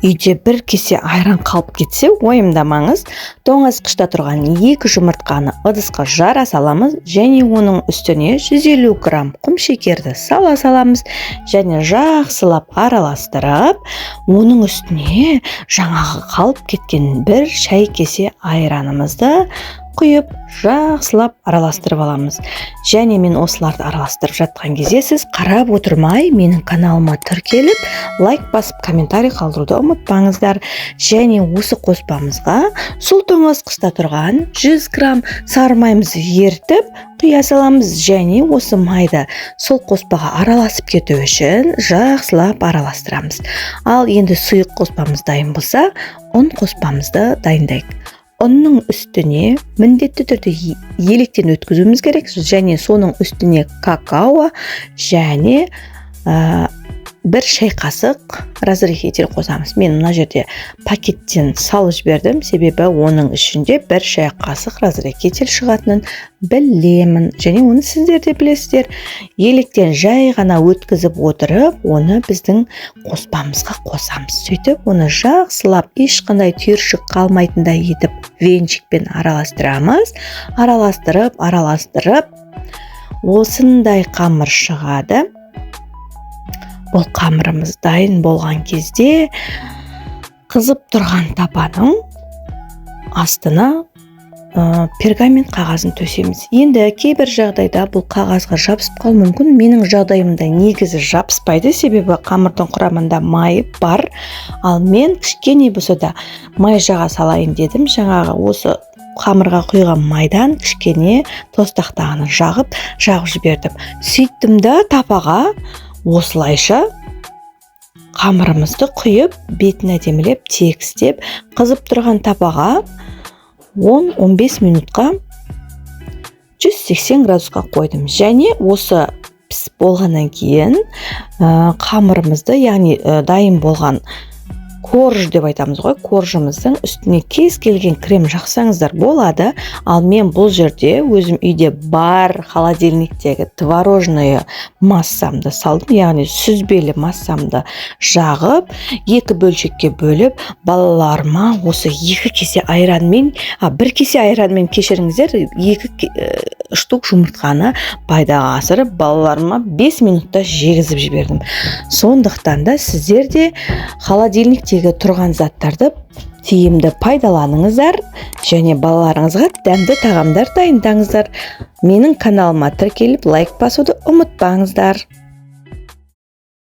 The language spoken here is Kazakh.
үйде бір кесе айран қалып кетсе, уайымдамаңыз. Тоңазытқышта тұрған 2 жұмыртқаны ыдысқа жара саламыз және оның үстіне 150 грамм құм шекерді сала саламыз және жақсылап араластырып, оның үстіне жаңағы қалып кеткен бір шай кесе айранымызды құйып, жақсылап араластырып аламыз. Және мен осыларды араластырып жатқан кезде сіз қарап отырмай, менің каналыма тіркеліп, лайк басып, комментарий қалдыруды ұмытпаңыздар. Және осы қоспамызға сол тоңазытқышта тұрған 100 грамм сары майымызды ертіп, құя саламыз және осы майды сол қоспаға араласып кету үшін жақсылап араластырамыз. Ал енді сұйық қоспамыз дайын болса, ұн қоспамызды дайындайық. Ұнның үстіне міндетті түрде електен өткізуіміз керек және соның үстіне какао және бір шай қасық разрыхитель қосамыз. Мен мына жерде пакеттен салып жібердім, себебі оның ішінде бір шай қасық разрыхитель шығатынын білемін және оны сіздер де білесіздер. Електен жай ғана өткізіп отырып, оны біздің қоспамызға қосамыз. Сөйтіп, оны жақсылап ешқандай түйіршік қалмайтындай етіп венчикпен араластырамыз. Араластырып, осындай қамыр шығады. Бұл қамырымыз дайын болған кезде қызып тұрған табаның астына пергамент қағазын төсеміз. Енді кейбір жағдайда бұл қағазға жабысып қалуы мүмкін. Менің жағдайымда негізі жабыспайды, себебі қамырдың құрамында май бар. Ал мен кішкене болса да май жаға салайын дедім. Жаңағы осы қамырға құйған майдан кішкене тостақтағаны жағып жібердім. Сөйттім да тапаға осылайша қамырымызды құйып, бетін әдемілеп, тегістеп, қызып тұрған тапаға 10-15 минутқа 180 градусқа қойдым. Және осы пісіп болғаннан кейін қамырымызды, яғни дайын болған корж деп айтамыз ғой, коржымыздың үстіне кез келген крем жақсаңыздар болады. Ал мен бұл жерде өзім үйде бар холодильниктегі творожное массамды салдым, яғни сүзбелі массамды жағып, 2 бөлшекке бөліп, балаларыма осы 2 кесе айранмен, 1 кесе айранмен кешіріңіздер, 2 штук жұмыртқаны пайдаға асырып, балаларыма 5 минутта жегізіп жібердім. Сондықтан да сіздер де холодильниктегі тұрған заттарды тиімді пайдаланыңыздар және балаларыңызға дәмді тағамдар дайындаңыздар. Менің каналыма тіркеліп лайк басуды ұмытпаңыздар.